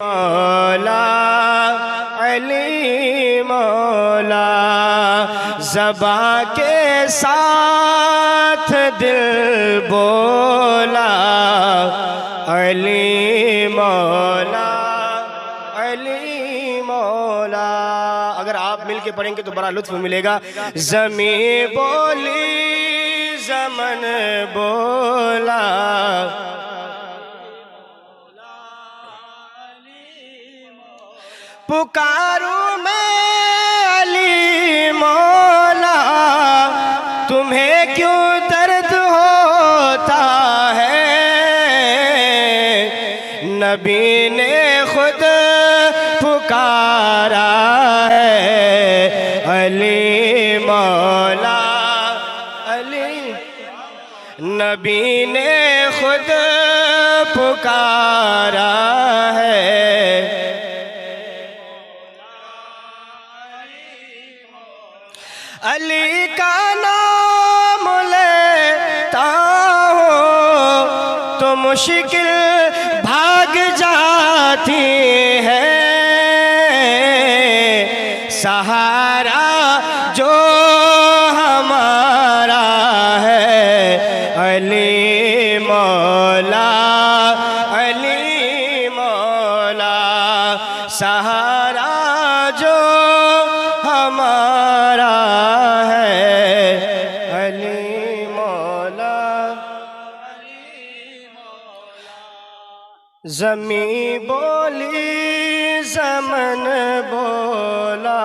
मौला अली मौला ज़बा के साथ दिल बोला अली मौला अली मौला। अगर आप मिल के पढ़ेंगे तो बड़ा लुत्फ मिलेगा। ज़मीं बोली ज़मन बोला पुकारूं मैं अली मौला तुम्हें क्यों दर्द होता है। नबी ने खुद पुकारा है अली मौला अली। नबी ने खुद पुकारा है अली का नाम लेता हूँ तो मुश्किल भाग जाती है। सहारा जो हमारा है अली मौला अली मौला। सहारा जो हमारा ज़मीं बोली ज़मन बोला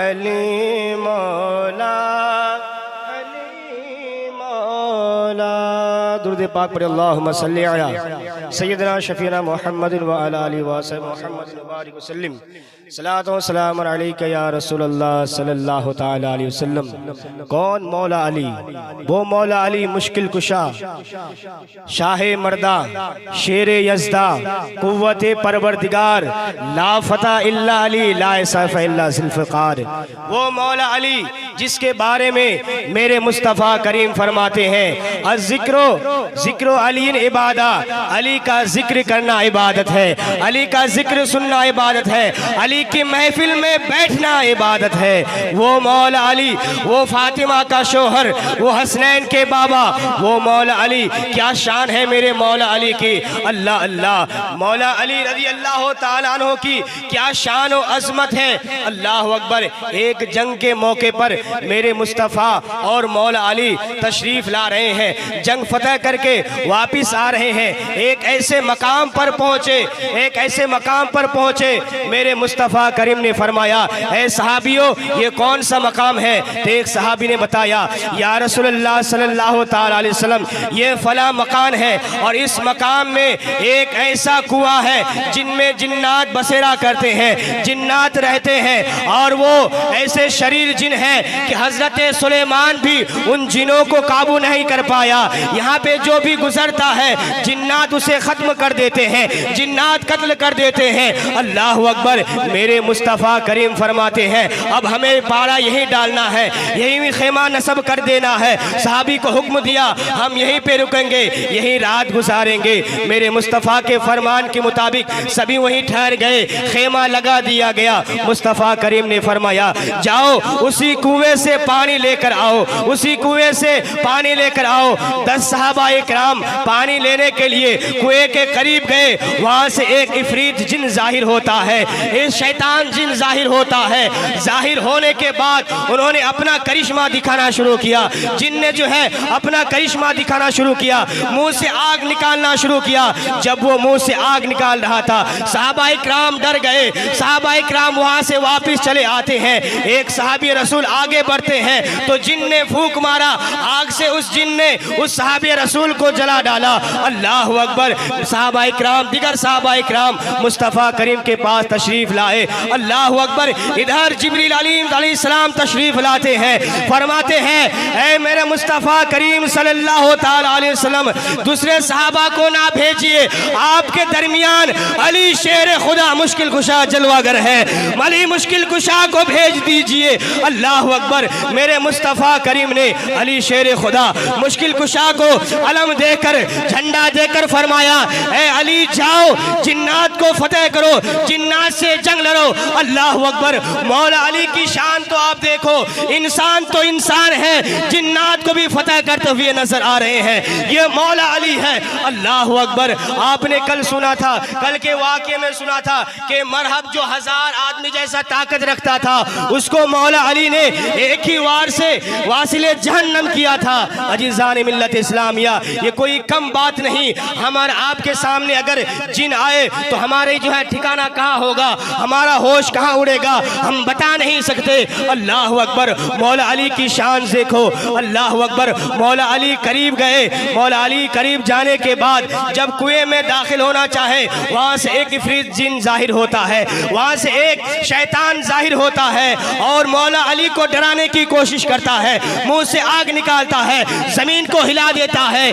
अली मौला अली मौला। दुरूद पाक पढ़े अल्लाहुम्मा सल्ली अला सय्यदना शफीना मुहम्मद व अला आलिहि व सहबिहि मुहम्मद व बारिक वसल्लम। सलातो व सलाम अलैका या रसूलल्लाह सल्लल्लाहु तआला अलैहि वसल्लम। कौन? मौला अली। वो मौला अली मुश्किल कुशा शाहे मर्दा शेरे यज़दा कुव्वते परवरदिगार ला फता इल्ला अली ला सैफ इल्ला ज़ुल्फ़िकार। वो मौला अली जिसके बारे में मेरे मुस्तफ़ा करीम फरमाते हैं ज़िक्रो अली इबादा। अली का जिक्र करना इबादत है, अली का जिक्र सुनना इबादत है, अली की महफिल में बैठना इबादत है। वो मौला अली, वो फातिमा का शोहर, वो हसनैन के बाबा, वो मौला अली। क्या शान है मेरे मौला अली की। अल्लाह अल्लाह। मौला अली रज़ी अल्लाह ताला अन्हु की क्या शान और अज़मत है। अल्लाह अकबर। एक जंग के मौके पर मेरे मुस्तफ़ा और मौला अली तशरीफ़ ला रहे हैं, जंग फतह करके वापिस आ रहे हैं। एक ऐसे मकाम पर पहुँचे, एक ऐसे मकाम पर पहुँचे, मेरे मुस्तफ़ा करीम ने फरमाया ऐ सहाबियों ये कौन सा मकाम है। तो एक सहाबी ने बताया या रसूलल्लाह सल्लल्लाहु ताला अलैहि वसल्लम ये फला मकान है और इस मकाम में एक ऐसा कुआं है जिनमें जिन्नात बसेरा करते हैं, जिन्नात रहते हैं और वो ऐसे शरीर जिन है कि हजरत सुलेमान भी उन जिनों को काबू नहीं कर पाया। यहाँ पे जो भी गुजरता है जिन्नात उसे खत्म कर देते हैं, जिन्नात कत्ल कर देते हैं। अल्लाह अकबर। मेरे मुस्तफ़ा करीम फरमाते हैं अब हमें पारा यहीं डालना है, यहीं खेमा नस्ब कर देना है। सहाबी को हुक्म दिया हम यहीं पे रुकेंगे, यहीं रात गुजारेंगे। मेरे मुस्तफ़ा के फरमान के मुताबिक सभी वहीं ठहर गए, खेमा लगा दिया गया। मुस्तफ़ा करीम ने फरमाया जाओ उसी कुएं से पानी लेकर आओ, उसी कुएं से पानी लेकर आओ। 10 सहाबा इकराम पानी लेने के लिए कुएं के करीब गए। वहां से एक इफरीत जिन जाहिर होता है, एक शैतान जिन जाहिर होता है। जाहिर होने के बाद उन्होंने अपना करिश्मा दिखाना शुरू किया। जिन ने जो है अपना करिश्मा दिखाना शुरू किया, मुंह से आग निकालना शुरू किया। जब वो मुंह से आग निकाल रहा था सहाबा इकराम डर गए। सहाबा इकराम वहां से वापस चले आते हैं। एक सहाबी रसूल आगे बढ़ते हैं तो जिन ने फूंक मारा आग से, उस जिन ने उस सहाबी रसूल को जला डाला। अल्लाह अकबर। सहाबा इकराम, दिगर सहाबा इकराम मुस्तफ़ा करीम के पास तशरीफ लाए। अल्लाह अकबर। इधर जिब्रील अलैहिस्सलाम तशरीफ लाते हैं, फरमाते हैं ऐ मेरे मुस्तफ़ा करीम सल्लल्लाहु ताला अलैहि वसल्लम दूसरे सहाबा को ना भेजिए, आपके दरमियान अली शेर खुदा मुश्किल कुशा जलवागर है, अली मुश्किल कुशा को भेज दीजिए। अल्लाह अकबर। मेरे मुस्तफ़ा करीम ने अली शेर खुदा मुश्किल कुशा को अलम मुहर्रम देकर, झंडा देकर फरमाया, ए अली जाओ जिन्नात को फतेह करो, जिन्नात से जंग लड़ो। अल्लाह अकबर। मौला अली की शान तो आप देखो, इंसान तो इंसान है, जिन्नात को भी फतेह करते हुए नजर आ रहे हैं। ये मौला अली है। अल्लाह अकबर। आपने कल सुना था, कल के वाक़े में सुना था कि मरहब जो 1000 आदमी जैसा ताकत रखता था, उसको मौला अली ने एक ही वार से वासिले जहन्नम किया था। अजीज़ान मिल्लत इस्लामिया, ये कोई कम बात नहीं। हमारे आपके सामने अगर जिन आए तो हमारे जो है ठिकाना कहाँ होगा, हमारा होश कहाँ उड़ेगा, हम बता नहीं सकते। अल्लाह अकबर। मौला अली की शान देखो। अल्लाह अकबर। मौला अली करीब गए। मौला अली करीब जाने के बाद जब कुएं में दाखिल होना चाहे, वहाँ से एक इफरीत जिन जाहिर होता है, वहाँ से एक शैतान जाहिर होता है और मौला अली को डराने की कोशिश करता है, मुंह से आग निकालता है, जमीन को हिला देता है,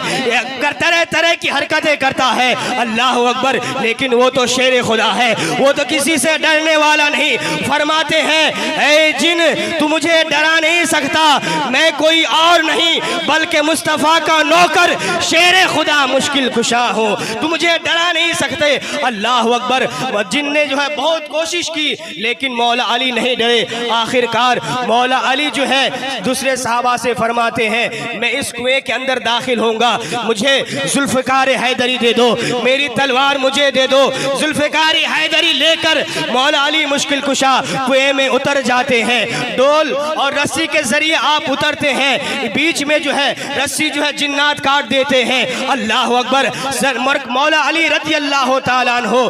तरह तरह की हरकतें करता है। अल्लाह अकबर। लेकिन वो तो शेर खुदा है, वो तो किसी से डरने वाला नहीं। फरमाते हैं, ऐ जिन तू मुझे डरा नहीं सकता, मैं कोई और नहीं बल्कि मुस्तफ़ा का नौकर शेर खुदा मुश्किल कुशा हो, तू मुझे डरा नहीं सकते। अल्लाह अकबर। जिन ने जो है बहुत कोशिश की, लेकिन मौला अली नहीं डरे। आखिरकार मौला अली जो है दूसरे सहाबा से फरमाते हैं, मैं इस कुएं के अंदर दाखिल होऊंगा, मुझे जुल्फ़िकार हैदरी दे दो, मेरी तलवार मुझे दे दो। जुल्फ़िकार हैदरी लेकर मौला अली मुश्किल कुशा कुएं में उतर जाते हैं। डोल और रस्सी के जरिए आप उतरते हैं, बीच में जो है रस्सी जो है जिन्नात काट देते हैं। अल्लाह अकबर। मौला अली रज़ी अल्लाह ताला अन्हु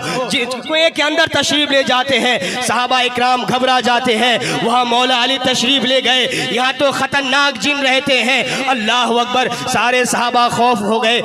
कुएं के अंदर तशरीफ ले जाते हैं। सहाबा इकराम घबरा जाते हैं, वहाँ मौला अली तशरीफ ले गए, यहाँ तो खतरनाक जिन रहते हैं। अल्लाह अकबर। सारे सहाबा खौफ हो गए,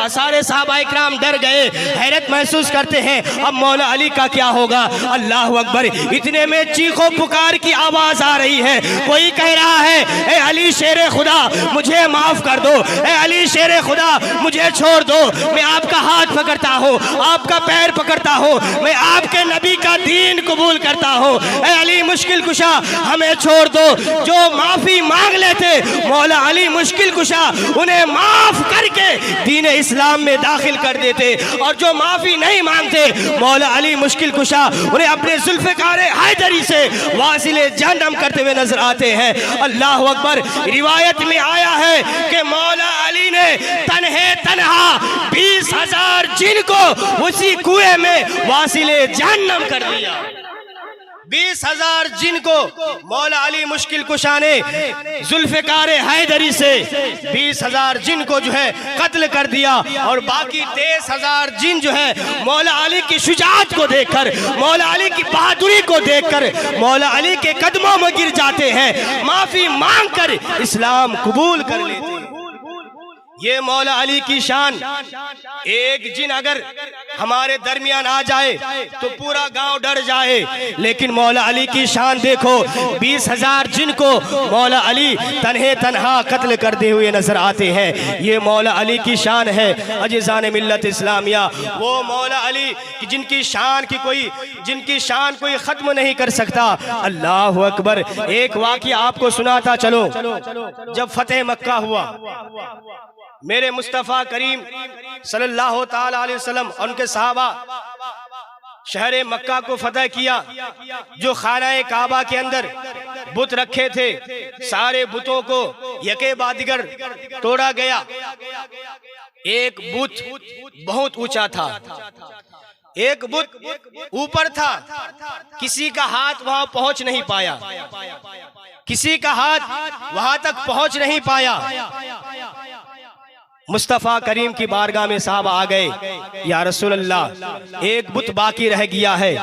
सारे सहाबा इकराम डर गए, हैरत महसूस करते हैं अब मौला अली का क्या होगा। अल्लाह अकबर। इतने में चीखों पुकार की आवाज आ रही है। कोई कह रहा है, ए अली शेर खुदा मुझे माफ कर दो, ए अली शेर खुदा मुझे छोड़ दो, मैं आपका हाथ पकड़ता हूँ, आपका पैर पकड़ता हूँ, मैं आपके नबी का दीन कबूल करता हूँ, ए अली मुश्किल कुशा हमें छोड़ दो। जो माफी मांग लेते मौला अली मुश्किल कुशा उन्हें माफ करके दीन इस्लाम में दाखिल कर देते, और जो माफी नहीं मांगते मौला अली मुश्किल कुशा उन्हें अपने जुल्फ़िकार हैदरी से वासिले जहन्नम करते हुए नजर आते हैं। अल्लाह अकबर। रिवायत में आया है कि मौला अली ने तन्हे तन्हा 20,000 जिन को उसी कुएं में वासिले जहन्नम कर दिया। 20,000 जिन को मौला अली मुश्किल कुशा ने जुल्फ़िकार हैदरी से 20,000 जिन को जो है कत्ल कर दिया, और बाकी 23,000 जिन जो है मौला अली की शुजाअत को देखकर, मौला अली की बहादुरी को देखकर मौला अली के कदमों में गिर जाते हैं, माफी मांग कर इस्लाम कबूल कर लेते हैं। ये मौला अली की शान। एक जिन अगर हमारे दरमियान आ जाए तो पूरा गांव डर जाए, लेकिन मौला अली की शान देखो। 20,000 जिन को मौला अली तन्हे तन्हा कत्ल करते हुए नजर आते हैं। ये मौला अली की शान है। अजीज़ान मिल्लत इस्लामिया, वो मौला अली जिनकी शान कोई खत्म नहीं कर सकता। अल्लाह अकबर। एक वाक़या आपको सुनाता चलो। जब फतेह मक्का हुआ, मेरे मुस्तफ़ा करीम सल्लल्लाहु ताला अलैहि वसल्लम और उनके सहाबा शहर मक्का को फतह किया। जो खाना काबा के अंदर बुत रखे थे, सारे बुतों को यके बाद दिगर तोड़ा गया। एक बुत बहुत ऊंचा था, एक बुत ऊपर था, किसी का हाथ वहां पहुंच नहीं पाया, किसी का हाथ वहां तक पहुंच नहीं पाया। मुस्तफ़ा करीम की बारगाह में साहबा आ गए, या रसूल अल्लाह एक बुत बाकी रह गया है,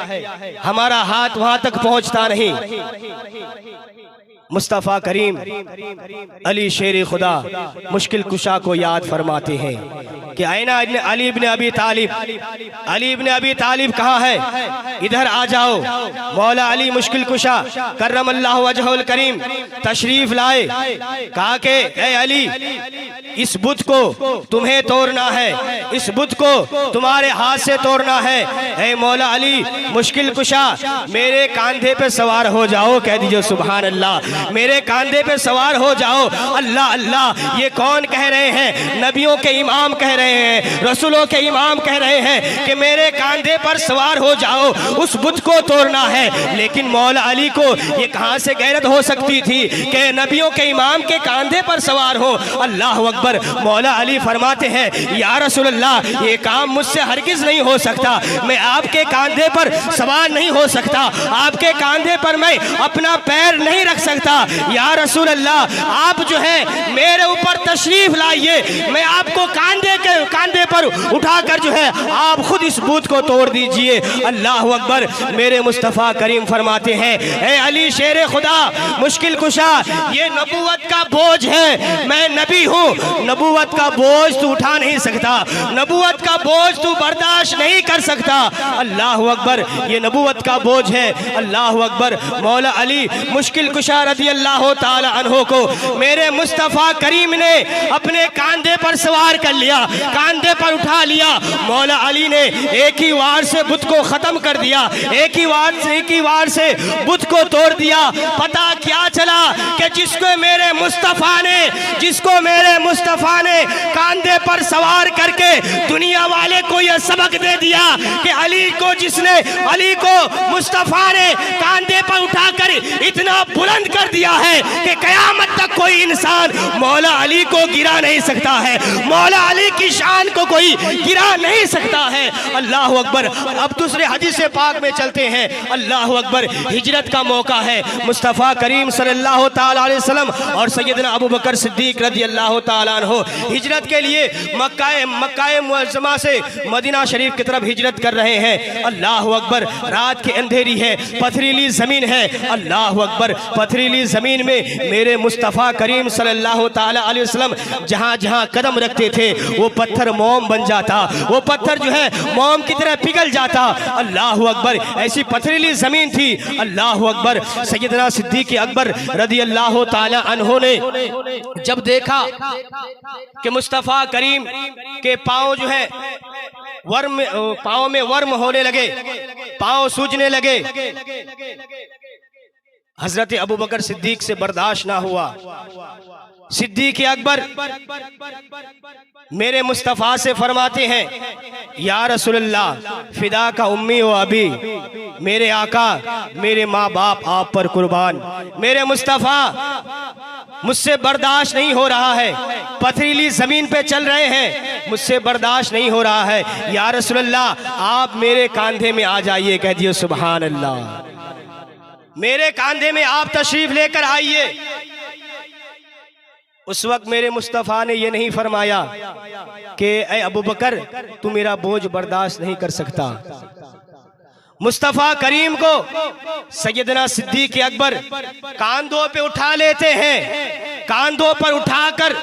हमारा हाथ वहां तक पहुंचता नहीं। मुस्तफ़ा करीम अली शेर खुदा मुश्किल कुशा को याद फरमाते हैं कि आइना अली इब्न अबी तालिब, अली इब्न अबी तालिब कहाँ है, इधर आ जाओ। मौला अली मुश्किल कुशा करमल्लाहु वजहुल करीम तशरीफ लाए। कहा कि ए अली, इस बुत को तुम्हें तोड़ना है, इस बुत को तुम्हारे हाथ से तोड़ना है। ए मौला अली मुश्किल कुशा, मेरे कांधे पे सवार हो जाओ। कह दीजिए सुभान अल्लाह। मेरे कांधे पे सवार हो जाओ। अल्लाह अल्लाह, ये कौन कह रहे हैं? नबियों के इमाम कह रहे हैं, रसूलों के इमाम कह रहे हैं कि मेरे कांधे पर सवार हो जाओ, उस बुत को तोड़ना है। लेकिन मौला अली को ये कहां से गैरत हो सकती थी कि नबियों के इमाम के कांधे पर सवार हो? अल्लाह अकबर। मौला अली फरमाते हैं, या रसूल अल्लाह, ये काम मुझसे हरगिज नहीं हो सकता, मैं आपके कांधे पर सवार नहीं हो सकता, आपके कांधे पर मैं अपना पैर नहीं रख सकता। या रसूल अल्लाह, आप जो है मेरे ऊपर तशरीफ लाइए, मैं आपको कांधे पर उठाकर जो है आप खुद इस बूथ को तोड़ दीजिए। अल्लाह अकबर। मेरे मुस्तफ़ा करीम फरमाते हैं, ए अली शेर खुदा, मुश्किल कुशा, ये नबूवत का बोझ है, मैं नबी हूँ, नबूवत का बोझ तू उठा नहीं सकता, नबूवत का बोझ तू बर्दाश्त नहीं कर सकता। अल्लाह अकबर। ये नबूवत का बोझ है। अल्लाह अकबर। मौला अली मुश्किल कुशा रज़ी अल्लाह ताला अन्हो को मेरे मुस्तफ़ा करीम ने अपने कांधे पर सवार कर लिया, कांधे पर उठा लिया। मौला अली ने एक ही वार से बुत को खत्म कर दिया, एक ही वार से बुत को तोड़ दिया। पता क्या चला कि जिसको मेरे मुस्तफ़ा ने कांधे पर सवार करके दुनिया वाले को यह सबक दे दिया कि अली को मुस्तफ़ा ने कांधे पर उठाकर इतना बुलंद कर दिया है कि कयामत तक कोई इंसान मौला अली को गिरा नहीं सकता है, मौला अली की शान को कोई गिरा नहीं सकता है। अल्लाह अकबर। अब दूसरे हदीस पाक में चलते हैं। अल्लाह अकबर। हिजरत का मौका है। मुस्तफ़ा करीम सल्लल्लाहु ताला अलैहि वसल्लम और सैयदना अबू बकर सिद्दीक रज़ी अल्लाह ताला अन्हु हिजरत के लिए मक्का मुअज़्ज़मा से मदीना शरीफ की तरफ हिजरत कर रहे हैं। अल्लाह अकबर। रात की अंधेरी है, पथरीली ज़मीन है। अल्लाह अकबर। पथरीली ज़मीन में मेरे मुस्तफ़ा करीम सल्लल्लाहु ताला अलैहि वसल्लम जहाँ जहाँ कदम रखते थे वो पत्थर मोम बन जाता, वो पत्थर जो है मोम की तरह पिघल जाता। अल्लाह अकबर। ऐसी पथरीली ज़मीन थी। अल्लाह अकबर। सैयदना सिद्दीक़ अकबर रज़ी अल्लाह ताला अन्हु ने जब देखा कि मुस्तफ़ा करीम के पाँव जो है पाँव में वर्म होने लगे, पाँव सूजने लगे, हजरत अबू बकर सिद्दीक से बर्दाश्त ना हुआ। सिद्दीक अकबर मेरे मुस्तफ़ा से फरमाते हैं, या रसूलल्लाह, फिदा का उम्मी व अबी, मेरे आका, मेरे माँ बाप आप पर कुर्बान, मेरे मुस्तफ़ा मुझसे बर्दाश्त नहीं हो रहा है, पथरीली ज़मीन पे चल रहे हैं, मुझसे बर्दाश्त नहीं हो रहा है। या रसूलल्लाह, आप मेरे कांधे में आ जाइए। कह दिए सुभान अल्लाह, मेरे कांधे में आप तशरीफ लेकर आइए। उस वक्त मेरे मुस्तफ़ा ने यह नहीं फरमाया कि ए अबू बकर, तू मेरा बोझ बर्दाश्त नहीं कर सकता। मुस्तफ़ा करीम को सैयदना सिद्दीक़ अकबर कांधों पे उठा लेते हैं, कांधों पर उठाकर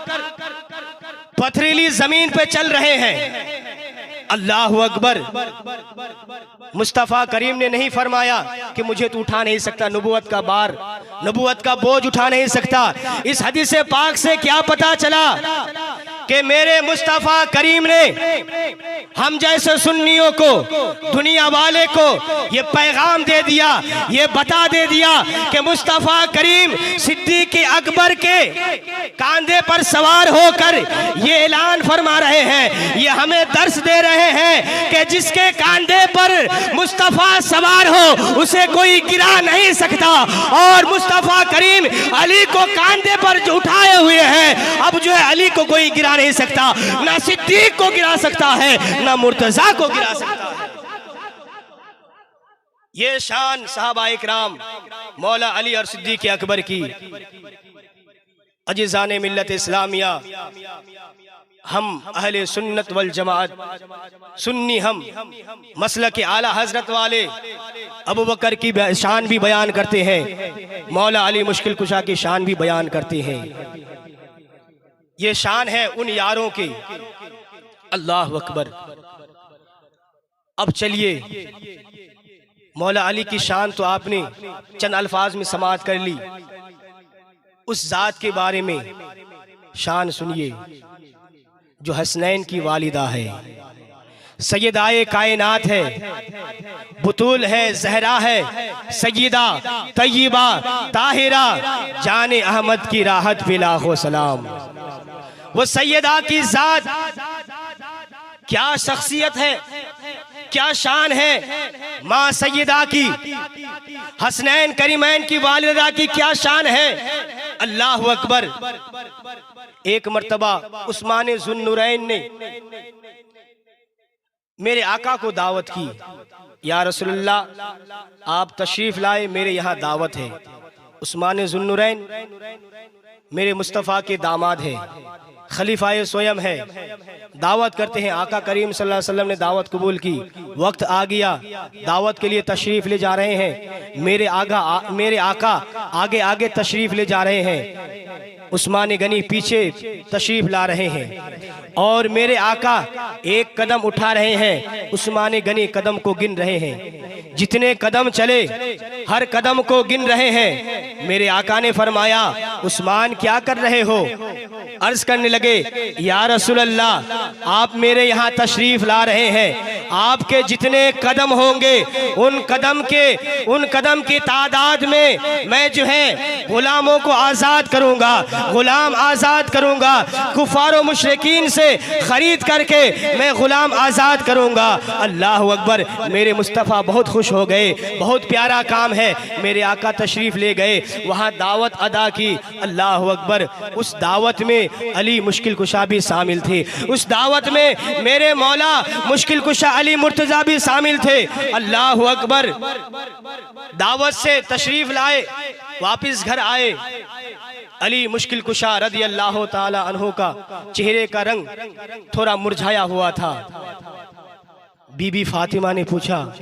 पथरीली जमीन पे चल रहे हैं। अल्लाह अकबर। मुस्तफ़ा करीम ने नहीं फरमाया कि मुझे तो उठा नहीं सकता, नबूवत का बार, नबूवत का बोझ उठा नहीं सकता। इस हदीस पाक से क्या पता चला कि मेरे मुस्तफ़ा करीम ने हम जैसे सुन्नियों को, दुनिया वाले को ये पैगाम दे दिया, ये बता दे दिया कि मुस्तफ़ा करीम सिद्दीक़ अकबर के कांधे पर सवार होकर ये ऐलान फरमा रहे हैं, ये हमें दर्स दे रहे हैं कि जिसके कांधे पर मुस्तफ़ा सवार हो उसे कोई गिरा नहीं सकता। और मुस्तफ़ा करीम अली को कांधे पर जो उठाए हुए हैं, अब जो है अली को कोई गिरा नहीं सकता, ना सिद्दीक को गिरा सकता है, ना मुर्तज़ा को गिरा सकता है। ये शान सहाबा इकराम मौला अली और सिद्दीक अकबर की। अजीज़ाने मिल्लत इस्लामिया, हम अहले सुन्नत वल जमात सुन्नी, हम मसलक आला हजरत वाले अबू बकर की शान भी बयान करते हैं, मौला अली मुश्किल कुशा की शान भी बयान करते हैं। ये शान है उन यारों की। अल्लाह अकबर। अब चलिए, मौला अली की शान तो आपने चंद अल्फाज में समाअत कर ली, उस जात के बारे में शान सुनिए जो हसनैन की वालिदा है, सैयदाए कायनात है, बुतूल है, जहरा है, सैयदा तय्यबा ताहिरा, जाने अहमद की राहत पे लाखों सलाम। वो सैयदा की जात क्या शख्सियत है, क्या शान है, माँ सैयदा की, हसनैन करीमैन की वालिदा की क्या शान है। अल्लाह अकबर। एक मर्तबा उस्मान ज़ुन्नुरैन ने मेरे आका को दावत की, या रसूलल्लाह आप तशरीफ लाए, मेरे यहाँ दावत है। उस्मान ज़ुन्नुरैन मेरे मुस्तफ़ा के दामाद है, खलीफाए स्वयं है, दावत करते हैं। आका करीम सल्लल्लाहु अलैहि वसल्लम ने दावत कबूल की, वक्त आ गया, दावत के लिए तशरीफ ले जा रहे हैं। मेरे आका आगे आगे तशरीफ ले जा रहे हैं, उस्मान गनी पीछे तशरीफ ला रहे हैं और मेरे आका एक कदम उठा रहे हैं, उस्मान गनी कदम को गिन रहे हैं। जितने कदम चले हर कदम को गिन रहे हैं। मेरे आका ने फरमाया, उस्मान क्या कर रहे हो? अर्ज करने लगे, या रसूल अल्लाह आप मेरे यहाँ तशरीफ ला रहे हैं, आपके जितने कदम होंगे उन कदम की तादाद में मैं जो है गुलामों को आज़ाद करूँगा, गुलाम आज़ाद करूँगा, कुफार व मुशरिकीन से खरीद करके मैं गुलाम आज़ाद करूँगा। अल्लाह अकबर। मेरे मुस्तफ़ा बहुत खुश हो गए, बहुत प्यारा काम है। मेरे आका तशरीफ़ ले गए, वहाँ दावत अदा की। अल्लाह अकबर। उस दावत में अली मुश्किल कुशा भी शामिल थे, उस दावत में मेरे मौला मुश्किल कुशा अली मुर्तज़ा भी शामिल थे। अल्लाह अकबर। दावत से तशरीफ़ लाए, वापिस घर आए। अली मुश्किल कुशा रज़ी अल्लाह ताला अन्हु का चेहरे का रंग थोड़ा मुरझाया हुआ था। बीबी फातिमा ने पूछा,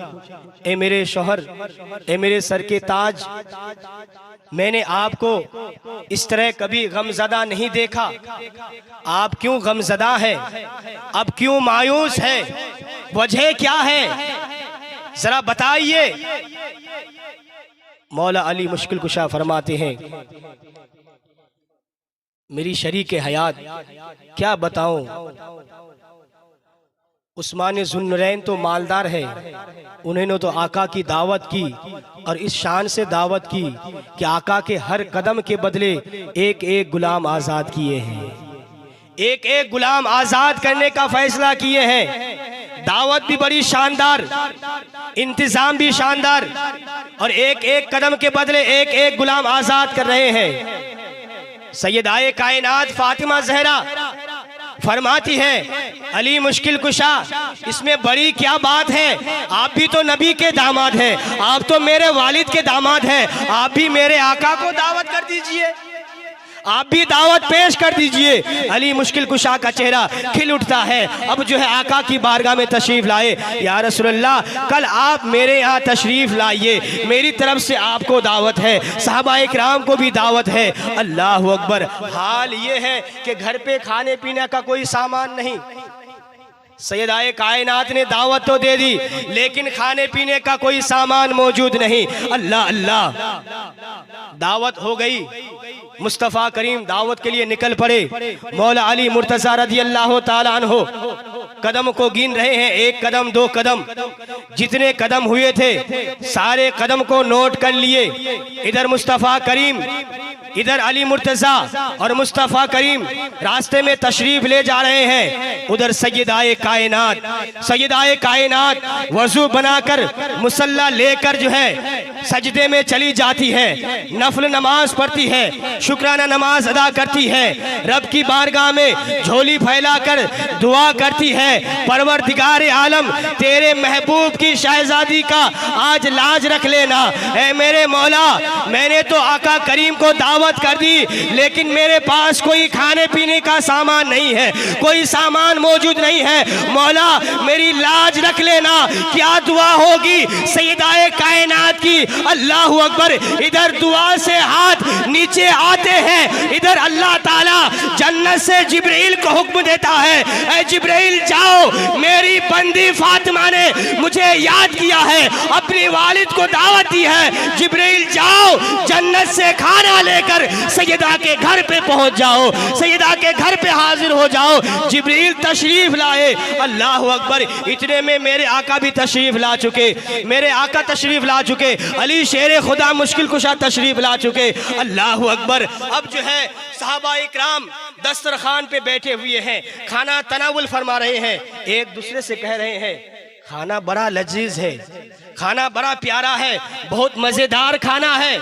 ए मेरे शौहर, ए मेरे सर के ताज, मैंने आपको इस तरह कभी गमज़दा नहीं देखा, आप क्यों गमज़दा है, अब क्यों मायूस है, वजह क्या है, जरा बताइए। मौला अली मुश्किल कुशा फरमाते हैं, मेरी शरीक हयात क्या बताऊं, उस्मान ज़ुन्नुरैन तो मालदार है, उन्होंने तो आका की दावत की और इस शान से दावत की कि आका के हर कदम के बदले एक एक गुलाम आज़ाद किए हैं, एक एक गुलाम आज़ाद करने का फैसला किए हैं। दावत भी बड़ी शानदार, इंतज़ाम भी शानदार और एक एक कदम के बदले एक एक गुलाम आज़ाद कर रहे हैं। सैयदाए कायनात फातिमा ज़हरा फरमाती है, अली मुश्किल कुशा, इसमें बड़ी क्या बात है, आप भी तो नबी के दामाद हैं, आप तो मेरे वालिद के दामाद हैं, आप भी मेरे आका को दावत कर दीजिए, आप भी दावत पेश कर दीजिए। अली मुश्किल कुशा का चेहरा खिल उठता है। अब जो है आका की बारगाह में तशरीफ़ लाए, या रसूलल्लाह कल आप मेरे यहाँ तशरीफ़ लाइए, मेरी तरफ से आपको दावत है, सहाबाए किराम को भी दावत है। अल्लाह अकबर। हाल ये है कि घर पे खाने पीने का कोई सामान नहीं, सैयदाए कायनात ने दावत तो दे दी लेकिन खाने पीने का कोई सामान मौजूद नहीं। अल्लाह अल्लाह। दावत हो गई, मुस्तफ़ा करीम दावत के लिए निकल पड़े। मौला अली मुर्तज़ा रज़ी अल्लाह ताला अन्हु कदम को गिन रहे हैं, एक कदम दो कदम, जितने कदम हुए थे सारे कदम को नोट कर लिए। इधर मुस्तफ़ा करीम, इधर अली मुर्तज़ा और मुस्तफ़ा करीम रास्ते में तशरीफ़ ले जा रहे हैं। उधर सैयदाए कायनात वज़ू बनाकर मुसल्ला लेकर जो है सजदे में चली जाती है, नफल नमाज पढ़ती है, शुक्राना नमाज अदा करती है, रब की बारगाह में झोली फैलाकर दुआ करती है, परवरदिगार आलम तेरे महबूब की शहजादी का आज लाज रख लेना। ऐ मेरे मौला, मैंने तो आका करीम को दावत कर दी लेकिन मेरे पास कोई खाने पीने का सामान नहीं है, कोई सामान मौजूद नहीं है, मौला मेरी लाज रख लेना। क्या दुआ होगी सैयदाए कायनात की अल्लाह अकबर। इधर दुआ से हाथ नीचे आते हैं, इधर अल्लाह ताला जन्नत से जिब्रील को हुक्म देता है, ऐ जिब्रील जाओ, मेरी बंदी फातिमा ने मुझे याद किया है, अपनी वालिद को दावत दी है, जिब्रील जाओ जन्नत से खाना लेकर सैयदा के घर पे पहुंच जाओ, सैयदा के घर पे हाजिर हो जाओ। जिब्रील तशरीफ लाए, अल्लाह अकबर। इतने में मेरे आका भी तशरीफ ला चुके, मेरे आका तशरीफ ला चुके, अली शेर खुदा मुश्किल कुशा तशरीफ ला चुके, अल्लाह अकबर। अब जो है सहाबा इकराम दस्तरखान पे बैठे हुए हैं, खाना तनावुल फरमा रहे हैं, एक दूसरे से कह रहे हैं खाना बड़ा लजीज है, खाना बड़ा प्यारा है, बहुत मजेदार खाना है,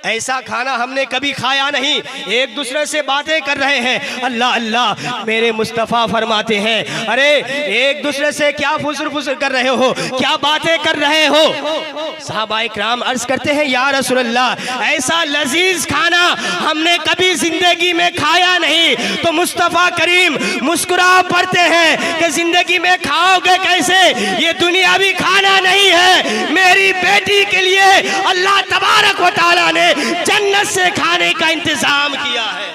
ऐसा खाना हमने कभी खाया नहीं। एक दूसरे से बातें कर रहे हैं, अल्लाह अल्लाह। मेरे मुस्तफ़ा फरमाते हैं, अरे एक दूसरे से क्या फुसर फुसर कर रहे हो, क्या बातें कर रहे हो? सहाबा इकराम अर्ज करते हैं, या रसूल अल्लाह, ऐसा लजीज खाना हमने कभी जिंदगी में खाया नहीं। तो मुस्तफ़ा करीम मुस्कुरा पड़ते हैं कि जिंदगी में खाओगे कैसे, ये दुनियावी खाना नहीं है, मेरी बेटी के लिए अल्लाह तबारक व तआला ने जन्नत से खाने का इंतजाम किया है,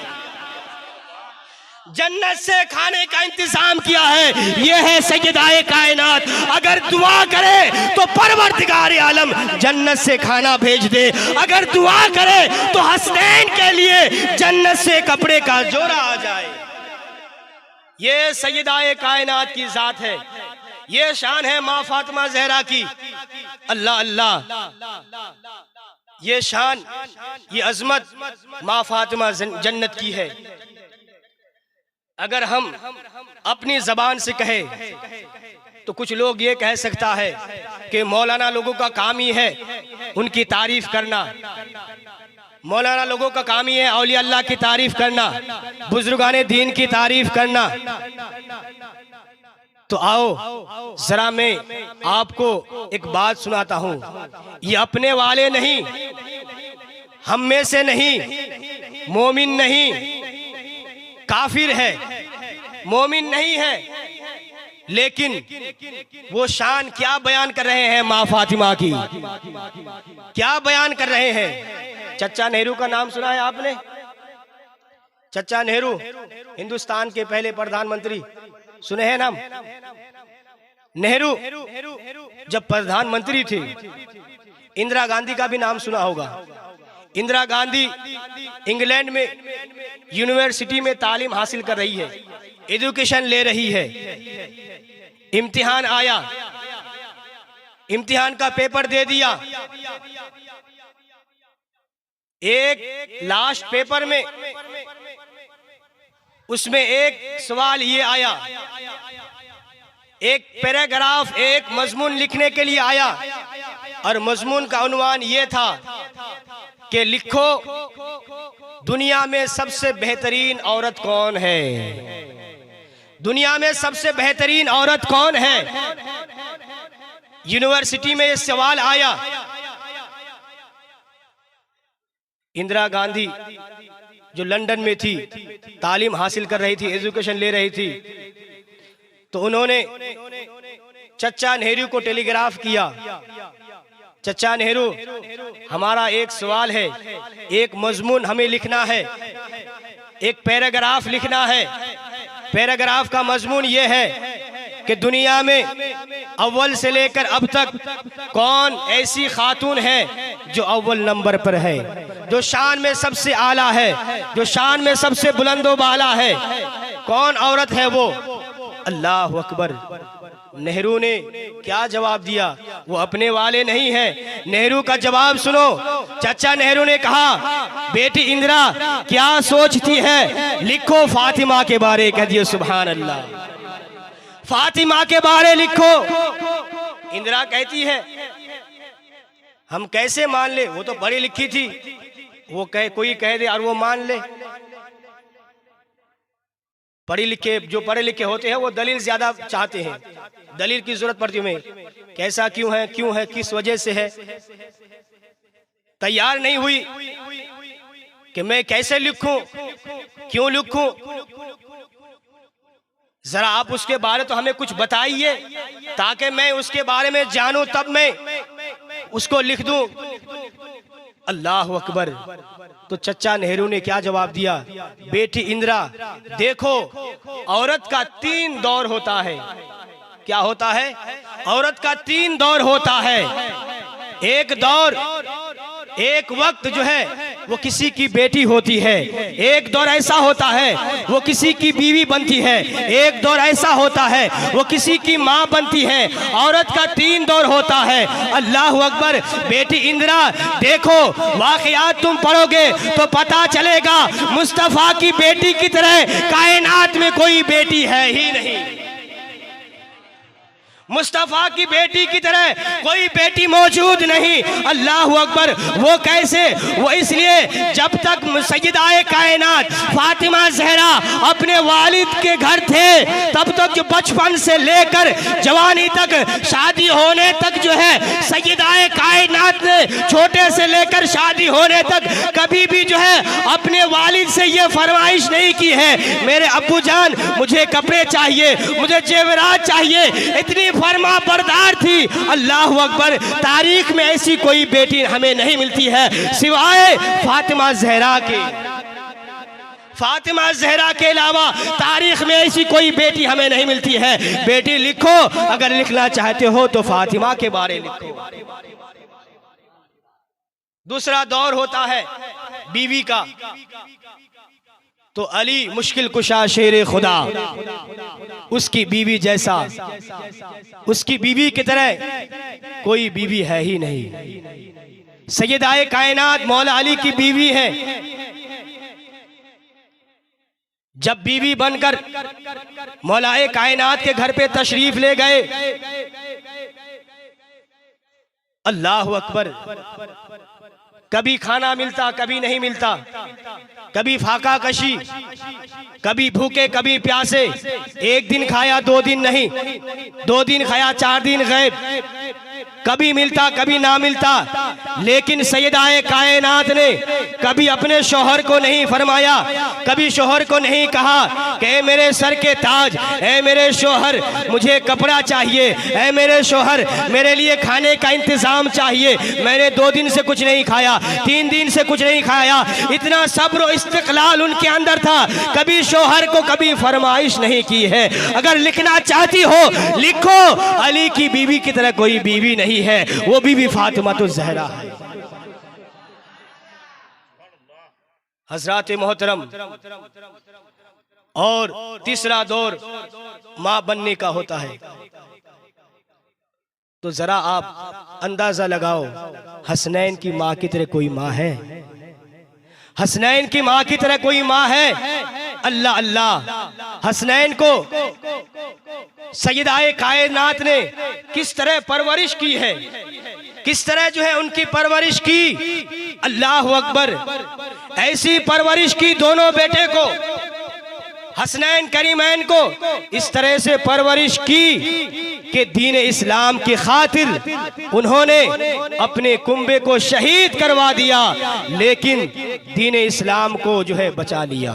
जन्नत से खाने का इंतजाम किया है। यह है सैयदाए कायनात। अगर दुआ करे तो परवरदिगार आलम जन्नत से खाना भेज दे, अगर दुआ करे तो हसनैन के लिए जन्नत से कपड़े का जोड़ा आ जाए। यह सैयदाए कायनात की जात है, ये शान है माँ फातिमा जहरा की। अल्लाह अल्लाह, ये शान, ये अजमत माँ फातिमा जन्नत की है। अगर हम अपनी जबान से कहें तो कुछ लोग ये कह सकता है कि मौलाना लोगों का काम ही है उनकी तारीफ करना, मौलाना लोगों का काम ही है औलिया अल्लाह की तारीफ करना, बुजुर्गाने दीन की तारीफ करना। तो आओ जरा मैं आपको एक बात सुनाता हूँ, ये अपने वाले नहीं, हम में से नहीं, मोमिन नहीं, काफिर है, मोमिन नहीं है, लेकिन वो शान क्या बयान कर रहे हैं माँ फातिमा की, क्या बयान कर रहे हैं। चचा नेहरू का नाम सुना है आपने? चचा नेहरू हिंदुस्तान के पहले प्रधानमंत्री, सुने हैं नाम? नेहरू जब प्रधानमंत्री थे, इंदिरा गांधी का भी नाम सुना होगा। इंदिरा गांधी इंग्लैंड में यूनिवर्सिटी में तालीम हासिल कर रही है, एजुकेशन ले रही है। इम्तिहान आया, इम्तिहान का पेपर दे दिया। एक लास्ट पेपर में उसमें एक सवाल ये आया, एक पैराग्राफ, एक मजमून लिखने के लिए आया, और मजमून का उन्वान ये था कि लिखो दुनिया में सबसे बेहतरीन औरत कौन है, दुनिया में सबसे बेहतरीन औरत कौन है। यूनिवर्सिटी में ये सवाल आया। इंदिरा गांधी जो लंदन में थी, तालीम हासिल कर रही थी, एजुकेशन ले रही थी, तो उन्होंने चचा नेहरू को टेलीग्राफ किया, चचा नेहरू हमारा एक सवाल है, एक मजमून हमें लिखना है, एक पैराग्राफ लिखना है। पैराग्राफ का मजमून ये है कि दुनिया में अव्वल से लेकर अब तक कौन ऐसी खातून है जो अव्वल नंबर पर है, जो शान में सबसे आला है, जो शान में सबसे बुलंदो बाला है, कौन औरत है वो? अल्लाह अकबर। नेहरू ने क्या जवाब दिया? वो अपने वाले नहीं है। नेहरू का जवाब सुनो। चाचा नेहरू ने कहा, बेटी इंदिरा क्या सोचती है, लिखो फातिमा के बारे। कह दिए सुभान अल्लाह, फातिमा के बारे लिखो। इंदिरा कहती है हम कैसे मान ले, वो तो पढ़ी लिखी थी, वो कोई कह दे और वो मान ले। पढ़े लिखे, जो पढ़े लिखे होते हैं वो दलील ज्यादा चाहते हैं, दलील की जरूरत पड़ती है, कैसा क्यों है, किस वजह से है। तैयार नहीं हुई कि मैं कैसे लिखूं, क्यों लिखूं, जरा आप उसके बारे तो हमें कुछ बताइए ताकि मैं उसके बारे में जानूं, तब मैं उसको लिख दूं। अल्लाह अकबर। तो चचा नेहरू ने क्या जवाब दिया? बेटी इंदिरा, देखो औरत का 3 दौर होता है। क्या होता है? औरत का 3 दौर होता है। एक दौर, एक वक्त जो है वो किसी की बेटी होती है, एक दौर ऐसा होता है वो किसी की बीवी बनती है, एक दौर ऐसा होता है वो किसी की माँ बनती है। औरत का 3 दौर होता है। अल्लाह अकबर। बेटी इंदिरा, देखो वाक़यात तुम पढ़ोगे तो पता चलेगा मुस्तफ़ा की बेटी की तरह कायनात में कोई बेटी है ही नहीं। मुस्तफ़ा की बेटी की तरह कोई बेटी मौजूद नहीं। अल्लाह अकबर। वो कैसे? वो इसलिए जब तक सैयदाए कायनात फातिमा ज़हरा अपने वालिद के घर थे तब तक जो बचपन से लेकर जवानी तक, शादी होने तक जो है सैयदाए कायनात ने छोटे से लेकर शादी होने तक कभी भी जो है अपने वालिद से ये फरमाइश नहीं की है मेरे अब्बू जान मुझे कपड़े चाहिए, मुझे जेवरात चाहिए। इतनी फरमा बरदार थी। अल्लाह अकबर। तारीख में ऐसी कोई बेटी हमें नहीं मिलती है सिवाय फातिमा ज़हरा के। फातिमा ज़हरा के अलावा तारीख में ऐसी कोई बेटी हमें नहीं मिलती है। बेटी लिखो, अगर लिखना चाहते हो तो फातिमा के बारे लिखो। दूसरा दौर होता है बीवी का। तो अली मुश्किल कुशा शेर खुदा, उसकी बीवी जैसा, उसकी बीवी की तरह कोई बीवी है ही नहीं। सैयदाए कायनात मौला अली की बीवी है। जब बीवी बनकर मौलाए कायनात के घर पे तशरीफ ले गए, अल्लाह अकबर, कभी खाना मिलता कभी नहीं मिलता, कभी फाका कशी, कभी भूखे कभी प्यासे। एक दिन खाया 2 दिन नहीं, 2 दिन खाया 4 दिन गैब, कभी मिलता कभी ना मिलता। लेकिन सैयदाए कायनात ने कभी अपने शौहर को नहीं फरमाया, कभी शौहर को नहीं कहा कि ऐ मेरे सर के ताज, ऐ मेरे शौहर मुझे कपड़ा चाहिए, ऐ मेरे शौहर मेरे लिए खाने का इंतजाम चाहिए। मैंने 2 दिन से कुछ नहीं खाया, 3 दिन से कुछ नहीं खाया। इतना सब्र और इस्तिक़लाल उनके अंदर था, कभी शौहर को कभी फरमाइश नहीं की है। अगर लिखना चाहती हो लिखो, अली की बीवी की तरह कोई बीवी नहीं है, वो बीवी फातिमा तो ज़हरा है। हज़रात मोहतरम। और तीसरा दौर माँ बनने का होता है। तो जरा आप अंदाजा लगाओ, हसनैन की माँ की तरह कोई माँ है? हसनैन की माँ की तरह कोई माँ है? अल्लाह अल्लाह। हसनैन को सैयदाए कायनात ने किस तरह परवरिश की है, किस तरह जो है उनकी परवरिश की। अल्लाह अकबर। ऐसी परवरिश की दोनों बेटे को, हसनैन करीमैन को इस तरह से परवरिश की कि दीन इस्लाम की खातिर उन्होंने अपने कुंबे को शहीद करवा दिया, लेकिन दीन इस्लाम को जो है बचा लिया,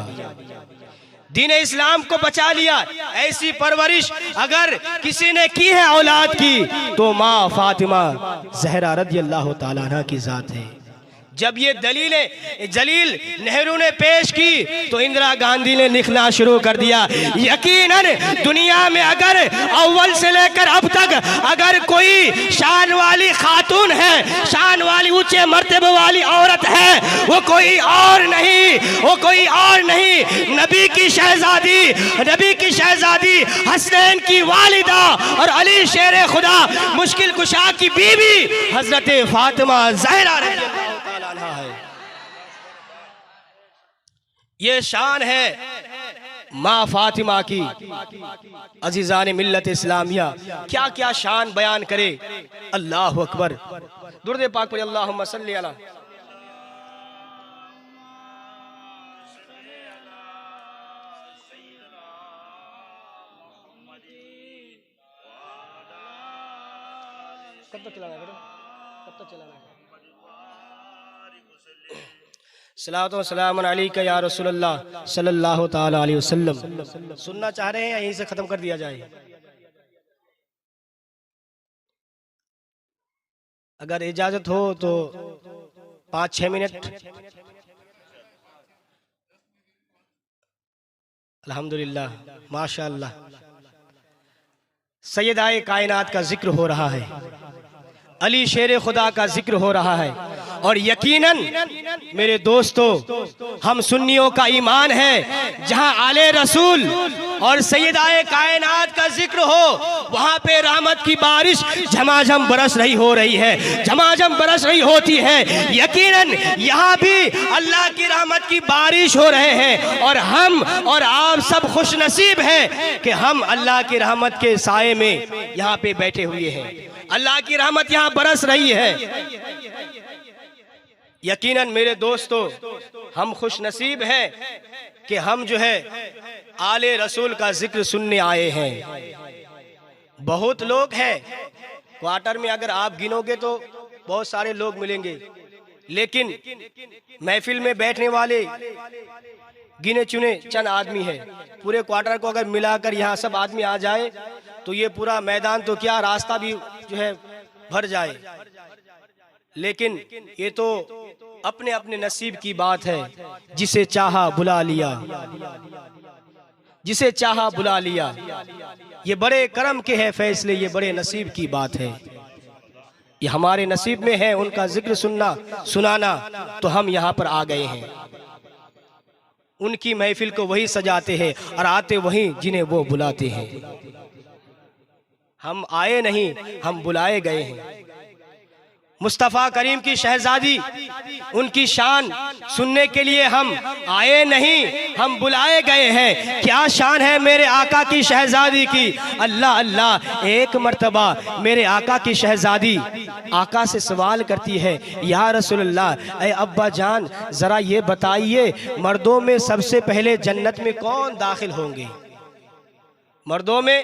दीन इस्लाम को बचा लिया। ऐसी परवरिश अगर किसी ने की है औलाद की तो माँ फातिमा ज़हरा रज़ियल्लाहु ताला अन्हा की ज़ात है। जब ये जलील नेहरू ने पेश की तो इंदिरा गांधी ने लिखना शुरू कर दिया। यकीनन दुनिया में अगर अव्वल से लेकर अब तक अगर कोई शान वाली खातून है, शान वाली ऊंचे मर्तबे वाली औरत है, वो कोई और नहीं, वो कोई और नहीं, नबी की शहजादी हसनैन की वालिदा और अली शेर खुदा मुश्किल कुशा की बीवी हजरत फातिमा ज़हरा है। ये शान है माँ फातिमा की। अजीज़ान मिल्लत इस्लामिया, क्या क्या शान बयान करे। अल्लाह अकबर। दुरूद पाक पढ़िए, अल्लाहुम्मा सल्ली अला। कब तक चलाना है? कब तक चलाना है? सलातो सलाम अलैका या रसूलल्लाह सल्लल्लाहु ताला अलैहि वसल्लम। सुनना चाह रहे हैं या यहीं से खत्म कर दिया जाए? अगर इजाजत हो तो 5-6 मिनट। अल्हम्दुलिल्लाह, माशाअल्लाह। सैयद-ए कायनात का जिक्र हो रहा है, अली शेर खुदा का जिक्र हो रहा है, और यकीनन मेरे दोस्तों हम सुन्नियों का ईमान है जहां आले रसूल और सैयद-ए कायनात का जिक्र हो वहां पे रहमत की बारिश झमाझम बरस रही हो रही है, झमाझम बरस रही होती है। यकीनन यहाँ भी अल्लाह की रहमत की बारिश हो रहे हैं और हम और आप सब खुश नसीब हैं कि हम अल्लाह की रहमत के साए में यहाँ पे बैठे हुए हैं। अल्लाह की रहमत यहाँ बरस रही है। यकीनन मेरे दोस्तों हम खुश नसीब हैं कि हम जो है आले रसूल का जिक्र सुनने आए हैं। बहुत लोग हैं क्वार्टर में, अगर आप गिनोगे तो बहुत सारे लोग मिलेंगे, लेकिन महफिल में बैठने वाले गिने चुने चंद आदमी हैं। पूरे क्वार्टर को अगर मिलाकर यहाँ सब आदमी आ जाए तो ये पूरा मैदान तो क्या रास्ता भी जो है भर जाए। लेकिन ये तो अपने अपने नसीब की बात है, जिसे चाहा बुला लिया, जिसे चाहा बुला लिया। ये बड़े करम के हैं फैसले, ये बड़े नसीब की बात है। ये हमारे नसीब में है उनका जिक्र सुनना सुनाना, तो हम यहाँ पर आ गए हैं। उनकी महफिल को वही सजाते हैं और आते वही जिन्हें वो बुलाते हैं। हम आए नहीं, हम बुलाए गए हैं। मुस्तफ़ा करीम की शहजादी, उनकी शान सुनने के लिए हम आए नहीं, हम बुलाए गए हैं। क्या शान है मेरे आका की शहजादी की। अल्लाह अल्लाह, एक मर्तबा मेरे आका की शहजादी आका से सवाल करती है, या रसूलल्लाह, ऐ अब्बा जान ज़रा ये बताइए मर्दों में सबसे पहले जन्नत में कौन दाखिल होंगे। मर्दों में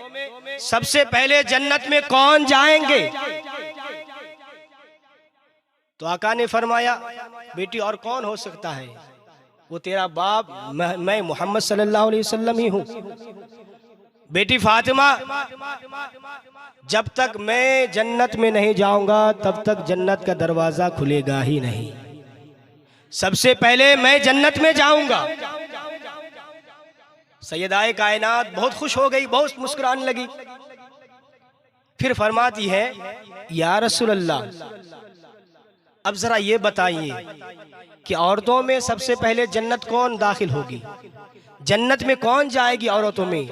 सबसे पहले जन्नत में कौन जाएंगे। तो आका ने फरमाया, बेटी और कौन हो सकता है, वो तेरा बाप, मैं मोहम्मद सल्लल्लाहु अलैहि वसल्लम ही हूँ। बेटी फातिमा, जब तक मैं जन्नत में नहीं जाऊंगा तब तक जन्नत का दरवाजा खुलेगा ही नहीं। सबसे पहले मैं जन्नत में जाऊंगा। सैयद-ए कायनात बहुत खुश हो गई, बहुत मुस्कुराने लगी। फिर फरमाती है, या रसूल अल्लाह, अब जरा ये बताइए कि औरतों में सबसे पहले जन्नत कौन दाखिल होगी, जन्नत में कौन जाएगी औरतों में।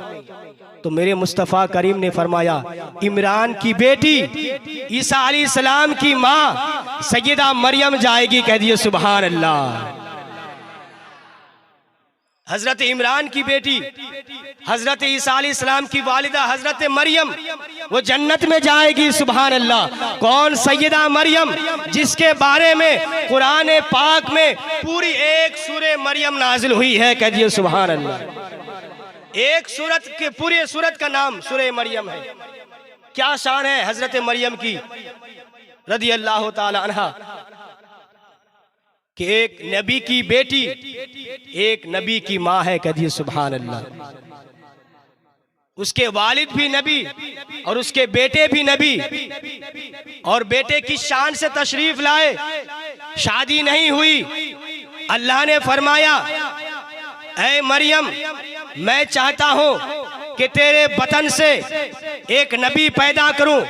तो मेरे मुस्तफ़ा करीम ने फरमाया, इमरान की बेटी ईसा अलैहिस्सलाम की माँ सैयदा मरियम जाएगी। कह दिए सुभान अल्लाह। हजरत इमरान की बेटी हजरत ईसा अलैहिस्सलाम की वालिदा हजरत मरियम, वो जन्नत में जाएगी। सुभान अल्लाह। कौन सैयदा मरियम, जिसके बारे में कुरान पाक में पूरी एक सूरे मरियम नाजिल हुई है। कह दिए सुभान अल्लाह। एक सूरत के पूरे सूरत का नाम सूरे मरियम है। क्या शान है हजरत मरियम की रदी अल्लाह ताला अन्हा, कि एक नबी की बेटी एक नबी की माँ है। कह दिए सुभान अल्लाह। उसके वालिद भी नबी और उसके बेटे भी नबी, और बेटे की शान से तशरीफ लाए। शादी नहीं हुई। अल्लाह ने फरमाया, ऐ मरियम, मैं चाहता हूँ कि तेरे बतन से एक नबी पैदा करूं।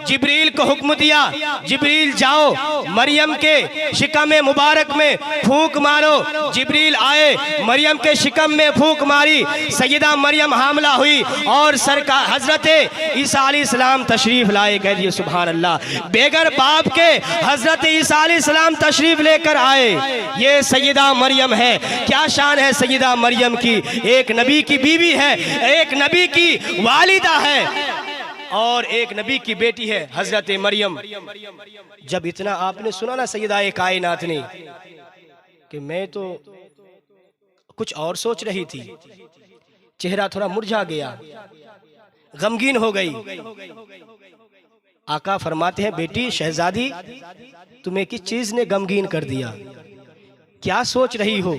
जिब्रील को हुक्म दिया, जिब्रील जाओ मरियम के शिकम मुबारक में फूंक मारो। जिब्रील आए, मरियम के शिकम में फूंक मारी, सैयदा मरियम हामला हुई और सरकार हजरत ईसा अलैहिस्सलाम तशरीफ लाए। कह दिए सुभान अल्लाह। बेगर बाप के हजरत ईसा अलैहिस्सलाम तशरीफ लेकर आए। ये सैयदा मरियम है। क्या शान है सैयदा मरियम की। एक नबी की बीवी है, एक नबी की वालिदा है, और एक नबी की बेटी है हजरत मरियम। जब इतना आपने सुना ना सैयदा-ए कायनात ने, कि मैं तो कुछ और सोच रही थी, चेहरा थोड़ा मुरझा गया, गमगीन हो गई। आका फरमाते हैं, बेटी शहजादी, तुम्हें किस चीज ने गमगीन कर दिया। क्या सोच रही हो,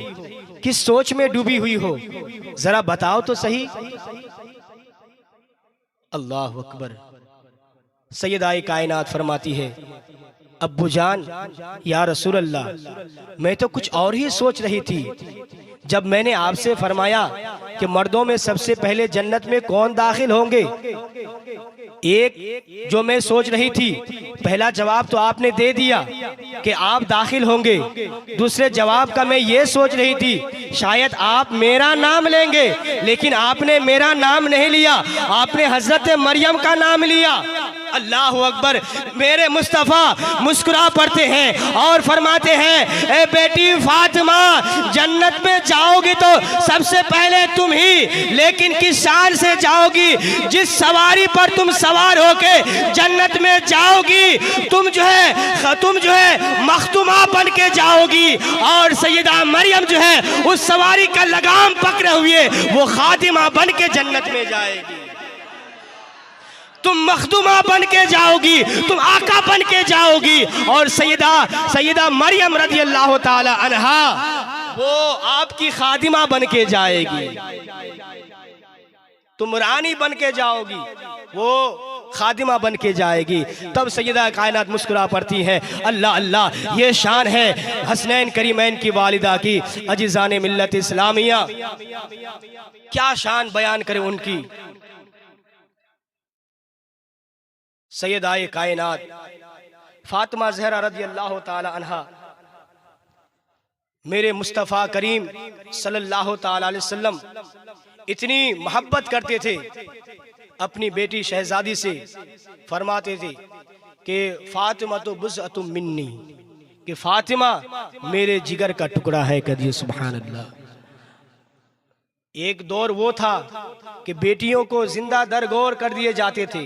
किस सोच में डूबी हुई हो, जरा बताओ तो सही। अल्लाह अकबर। सैयदा-ए कायनात फरमाती है, अब्बू जान, या रसूल अल्लाह, मैं तो कुछ और ही सोच रही थी। जब मैंने आपसे फरमाया कि मर्दों में सबसे पहले जन्नत में कौन दाखिल होंगे, एक जो मैं सोच रही थी, पहला जवाब तो आपने दे दिया कि आप दाखिल होंगे। दूसरे जवाब का मैं ये सोच रही थी शायद आप मेरा नाम लेंगे, लेकिन आपने मेरा नाम नहीं लिया, आपने हजरत मरियम का नाम लिया। अल्लाह अकबर। मेरे मुस्तफ़ा मुस्कुरा पड़ते हैं और फरमाते हैं, ए बेटी फातिमा, जन्नत में जाओगी तो सबसे पहले तुम ही, लेकिन किस शान से जाओगी? जिस सवारी पर तुम सवार होके जन्नत में जाओगी, तुम जो है मखतूमा बन के जाओगी, और सैयदा मरियम जो है उस सवारी का लगाम पकड़े हुए वो खातिमा बन के जन्नत में जाएगी। तुम मखदूमा बन के जाओगी, तुम आका बन के जाओगी, और सैयदा मरियम रज़ी अल्लाह ताला अन्हा वो आपकी खादिमा बन के जाएगी। तुम रानी बन के जाओगी, वो खादिमा बन के जाएगी। तब सैयदा कायनात मुस्कुरा पड़ती हैं। अल्लाह अल्लाह, ये शान है हसनैन करीमैन की वालिदा की। अजीज़ान मिल्लत इस्लामिया, क्या शान बयान करें उनकी। सैयदाए कायनात फातिमा ज़हरा रज़ी अल्लाह ताला अन्हा मेरे मुस्तफ़ा करीम सल्लल्लाहु ताला अलैहि वसल्लम इतनी मोहब्बत करते थे अपनी बेटी शहजादी से। फरमाते थे कि फातिमा तो बुज़अतुम मिन्नी, कि फातिमा मेरे जिगर का टुकड़ा है। कदिए सुभान अल्लाह। एक दौर वो था कि बेटियों को जिंदा दरगोर कर दिए जाते थे,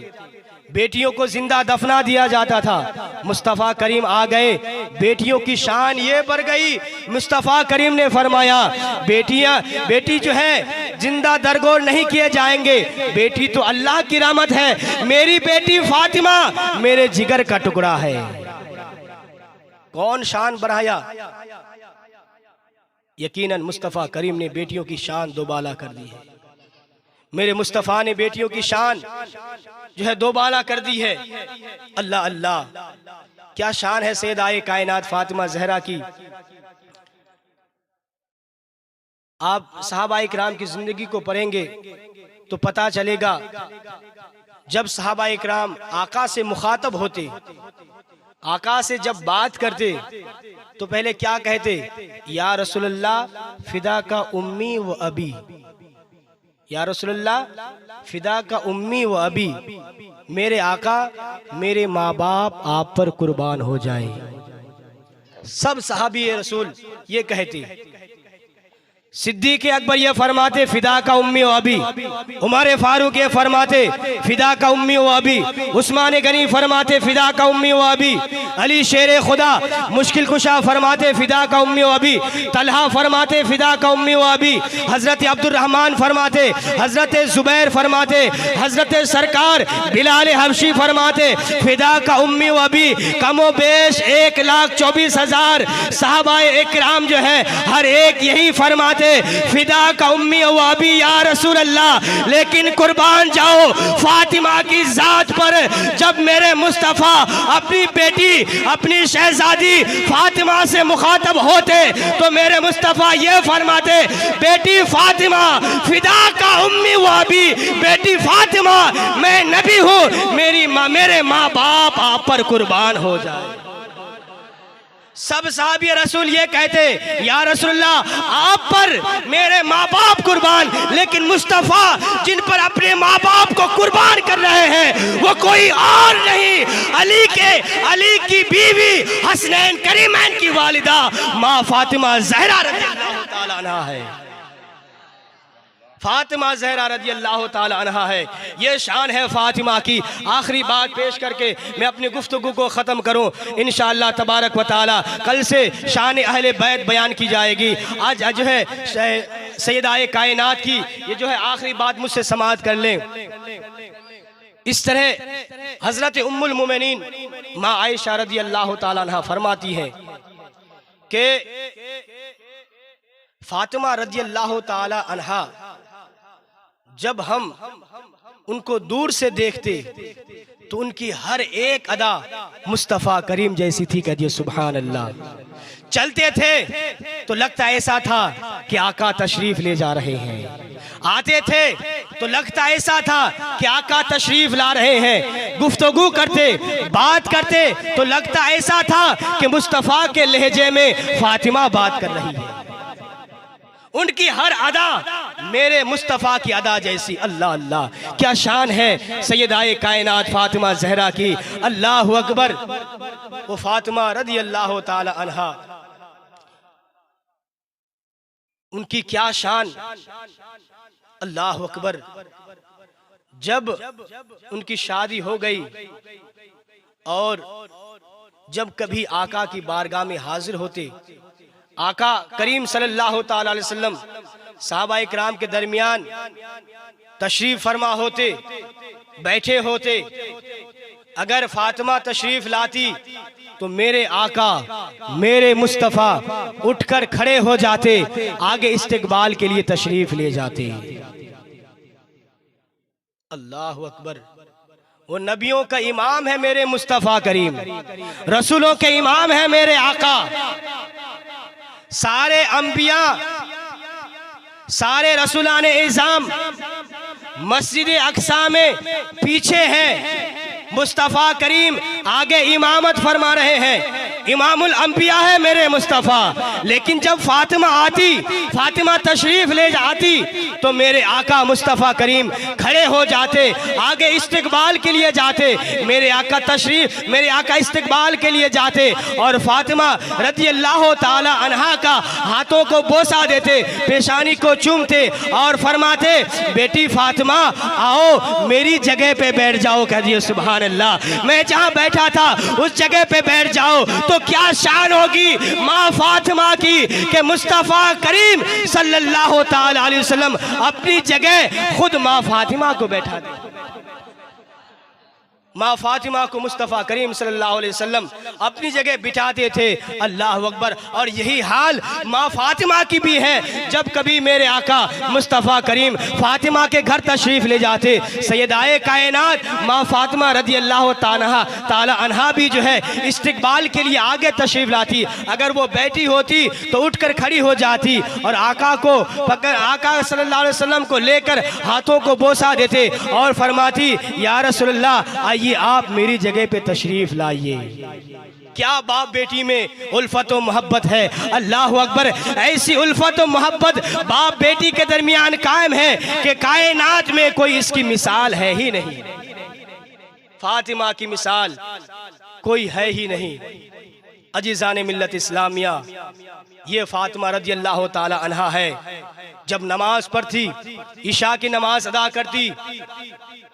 बेटियों को जिंदा दफना दिया जाता था। मुस्तफ़ा करीम आ गए, बेटियों की शान ये बढ़ गई। मुस्तफ़ा करीम ने फरमाया, बेटी जो है जिंदा दरगोर नहीं किए जाएंगे, बेटी तो अल्लाह की रहमत है। मेरी बेटी फातिमा मेरे जिगर का टुकड़ा है। कौन शान बढ़ाया? यकीनन मुस्तफ़ा करीम ने बेटियों की शान दोबाला कर दी है। मेरे मुस्तफ़ा ने बेटियों की शान जो है दोबाला कर दी है। अल्लाह अल्लाह, क्या शान है सैयदाए कायनात फातिमा ज़हरा की। आप सहाबाए किराम की जिंदगी को पढ़ेंगे तो पता चलेगा, जब सहाबाए किराम आका से मुखातब होते, आका से जब बात करते, तो पहले क्या कहते? या रसूलल्लाह फिदा का उम्मी व अबी, या रसूलल्लाह फिदा का उम्मी व अबी, मेरे आका मेरे माँ बाप आप पर कुर्बान हो जाए। सब सहाबी रसूल ये कहते। सिद्दीक़ अकबर ये फरमाते फिदा का उम्मी व अबी, उमर फारूक ये फरमाते फिदा का उम्मी व अबी, उस्मान गनी फरमाते फिदा का उम्मी व अबी, अली शेर खुदा मुश्किल कुशा फरमाते फिदा का उम्मी व अबी, तलहा फरमाते फिदा का उम्मी व अबी, हजरत अब्दुर्रहमान फरमाते, हजरत जुबैर फरमाते, हजरत सरकार बिलाल हबशी फरमाते फिदा का उम्मी व अबी। कमो बेश 1,24,000 सहाबाए इकराम जो है हर एक यही फरमाते फिदा का उम्मी व अबी या रसूल अल्लाह। लेकिन कुर्बान जाओ फातिमा की जात पर। जब मेरे मुस्तफ़ा अपनी बेटी अपनी शहजादी फातिमा से मुखातब होते तो मेरे मुस्तफ़ा ये फरमाते, बेटी फातिमा फिदा का उम्मी व अबी, बेटी फातिमा मैं नबी हूँ, मेरे माँ बाप आप पर कुर्बान हो जाए। सब साहबी रसूल ये कहते, या रसूलल्लाह आप पर मेरे माँ बाप कुर्बान, लेकिन मुस्तफ़ा जिन पर अपने माँ बाप को कुर्बान कर रहे हैं वो कोई और नहीं, अली की बीवी हसनैन करीमैन की वालिदा माँ फातिमा ज़हरा रज़ियल्लाहु ताला अन्हा है। फातिमा ज़हरा रज़ियल्लाहु ताला अन्हा है। ये शान है फातिमा की। आखिरी बात पेश करके मैं अपनी गुफ्तगू को ख़त्म करूँ। इंशाअल्लाह तबारक व ताला कल से शान अहले बैत बयान की जाएगी। आज जो है सैयदाए कायनात की ये जो है आखिरी बात मुझसे समाअत कर लें। इस तरह हज़रत उम्मुल मोमिनीन माँ आयशा रज़ियल्लाहु ताला अन्हा फरमाती हैं कि फातिमा रज़ियल्लाहु ताला अन्हा जब हम उनको दूर से देखते तो उनकी हर एक अदा मुस्तफ़ा करीम जैसी थी। कहिए सुभान अल्लाह। चलते थे तो लगता ऐसा था कि आका तशरीफ ले जा रहे हैं। आते थे तो लगता ऐसा था कि आका तशरीफ ला रहे हैं। गुफ्तगू करते, बात करते तो लगता ऐसा था कि मुस्तफ़ा के लहजे में फातिमा बात कर रही है। उनकी हर अदा मेरे मुस्तफ़ा की अदा जैसी। अल्लाह अल्लाह, क्या शान है सैयदाए कायनात फातिमा ज़हरा की। अल्लाह अकबर। वो फातिमा रज़ी अल्लाह ताला अन्हा, उनकी क्या शान। अल्लाह अकबर। जब उनकी शादी हो गई और जब कभी आका की बारगाह में हाजिर होते, आका करीम सल्लल्लाहु ताला अलैहि वसल्लम सहाबाए किराम के दरमियान तशरीफ फरमा होते, बैठे होते। अगर फातिमा तशरीफ लाती तो मेरे आका, मेरे मुस्तफ़ा उठकर खड़े हो जाते, आगे इस्तिकबाल के लिए तशरीफ ले जाते। अल्लाह अकबर। वो नबियों का इमाम है मेरे मुस्तफ़ा करीम, रसूलों के इमाम है मेरे आका। सारे अंबिया, सारे रसूलाने इज़ाम मस्जिद अक्सा में पीछे हैं, मुस्तफ़ा करीम आगे इमामत फरमा रहे हैं। इमामुल अंबिया है मेरे मुस्तफ़ा। लेकिन जब फातिमा आती, फातिमा तशरीफ ले जाती तो मेरे आका मुस्तफ़ा करीम खड़े हो जाते, आगे इस्तिकबाल के लिए जाते। मेरे आका तशरीफ, मेरे आका इस्तिकबाल के लिए जाते और फातिमा रज़ी अल्लाह ताला अन्हा का हाथों को बोसा देते, पेशानी को चूमते और फरमाते, बेटी फातिमा आओ मेरी जगह पे बैठ जाओ। कह दिए सुभान अल्लाह। मैं जहाँ बैठा था उस जगह पे बैठ जाओ। तो क्या शान होगी माँ फातिमा की कि मुस्तफ़ा करीम सल्लल्लाहु ताला अलैहि वसल्लम अपनी जगह खुद माँ फातिमा को बैठा दे। माँ फातिमा को मुस्तफ़ा करीम सल्लल्लाहु अलैहि वसल्लम अपनी जगह बिठाते थे। अल्लाह अकबर। और यही हाल माँ फातिमा की भी है। जब कभी मेरे आका मुस्तफ़ा करीम फातिमा के घर तशरीफ़ ले जाते, सैयदाए कायनात माँ फातिमा रज़ी अल्लाह ताला अन्हा भी जो है इस्तिकबाल के लिए आगे तशरीफ़ लाती। अगर वो बैठी होती तो उठकर खड़ी हो जाती और आका को पकड़, आका सल्लल्लाहु अलैहि वसल्लम को लेकर हाथों को बोसा देते और फरमाती, या रसूलल्लाह ये आप मेरी जगह पे तशरीफ लाइए। क्या बाप बेटी में उल्फत व मोहब्बत है। अल्लाह अकबर। ऐसी उल्फत व मोहब्बत बाप बेटी के दरमियान कायम है कि कायनात में कोई इसकी मिसाल है ही नहीं। फातिमा की मिसाल कोई है ही नहीं। अजीज़ाने मिल्लत इस्लामिया, ये फातिमा रज़ी अल्लाह ताला अन्हा है। जब नमाज पढ़ती, इशा की नमाज अदा करती,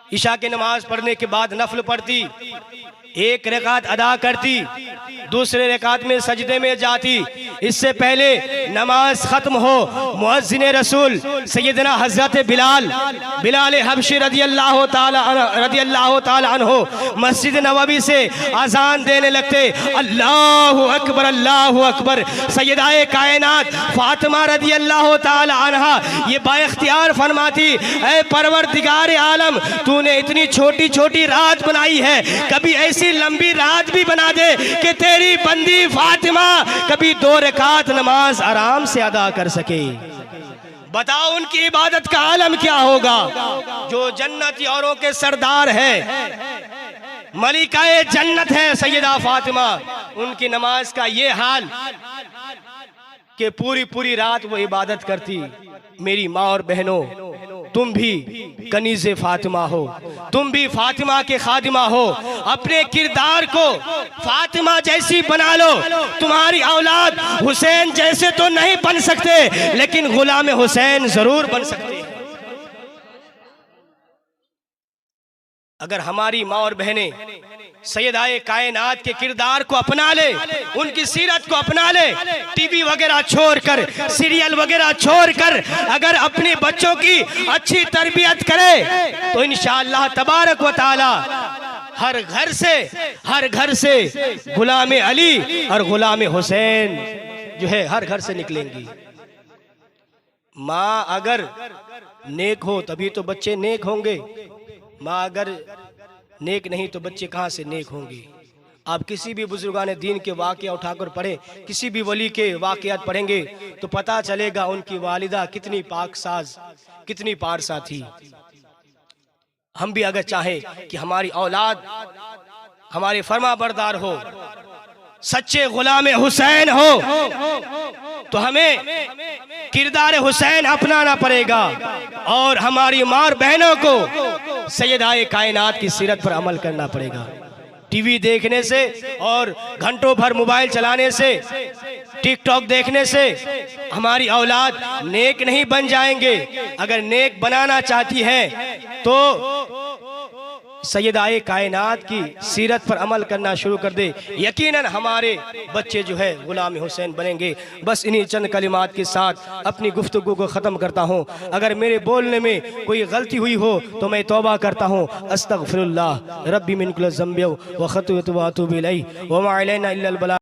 इशा की नमाज पढ़ने के बाद नफल पढ़ती, एक रकात अदा करती, दूसरे रकात में सजदे में जाती। इससे पहले नमाज खत्म हो, मुअज्जिन रसूल सैयदना हज़रत बिलाल हबशी रज़ी अल्लाह ताला अन्हो मस्जिद नबवी से अजान देने लगते। अल्लाहु अकबर, अल्लाहु अकबर। सैयदाए कायनात फातिमा रज़ी अल्लाह ताला अन्हा ये बाइख्तियार फरमाती, ऐ परवरदिगार आलम, तूने इतनी छोटी छोटी रात बनाई है, कभी ऐसी लंबी रात भी बना दे कि तेरी बंदी फातिमा कभी 2 रकात नमाज आराम से अदा कर सके। बताओ उनकी इबादत का आलम क्या होगा। जो जन्नती औरों के सरदार है, मलिकाए जन्नत है सैयदा फातिमा, उनकी नमाज का ये हाल कि पूरी पूरी रात वो इबादत करती। मेरी माँ और बहनों, तुम भी कनीज़े फातिमा हो, तुम भी फातिमा के खादिमा हो। अपने किरदार को फातिमा जैसी बना लो। तुम्हारी औलाद हुसैन जैसे तो नहीं बन सकते, लेकिन गुलाम हुसैन जरूर बन सकते। अगर हमारी माँ और बहनें सैयदाए कायनात के किरदार को अपना ले, उनकी सीरत को अपना ले, टीवी वगैरह छोड़कर, सीरियल वगैरह छोड़कर अगर अपने बच्चों की अच्छी तरबियत करे तो इंशाअल्लाह तबारक व तआला हर घर से गुलाम अली और गुलाम हुसैन जो है हर घर से निकलेंगी। माँ अगर नेक हो तभी तो बच्चे नेक होंगे। माँ अगर नेक नहीं तो बच्चे कहाँ से नेक होंगे। आप किसी भी बुजुर्गान दीन के वाक़या उठाकर पढ़ें, किसी भी वली के वाक़यात पढ़ेंगे तो पता चलेगा उनकी वालिदा कितनी पाकसाज, कितनी पारसा थी। हम भी अगर चाहें कि हमारी औलाद हमारे फरमा बरदार हो, सच्चे गुलाम हुसैन हो, तो हमें किरदार हुसैन अपनाना पड़ेगा और हमारी माँ बहनों को सैयदाए कायनात की सीरत पर अमल करना पड़ेगा। टीवी देखने से और घंटों भर मोबाइल चलाने से, टिकटॉक देखने से हमारी औलाद नेक नहीं बन जाएंगे। अगर नेक बनाना चाहती है तो सैयदाए कायनात की सीरत पर अमल करना शुरू कर दे, यकीनन हमारे बच्चे जो है गुलाम हुसैन बनेंगे। बस इन्हीं चंद कलिमात के साथ अपनी गुफ्तगू को ख़त्म करता हूँ। अगर मेरे बोलने में कोई गलती हुई हो तो मैं तौबा करता हूँ। अस्तगफिरुल्लाह रब्बी मिन कुल्लि ज़ंबिन व खतूतु व अतूबु इलैहि व मा अलैना इल्लल बलाग।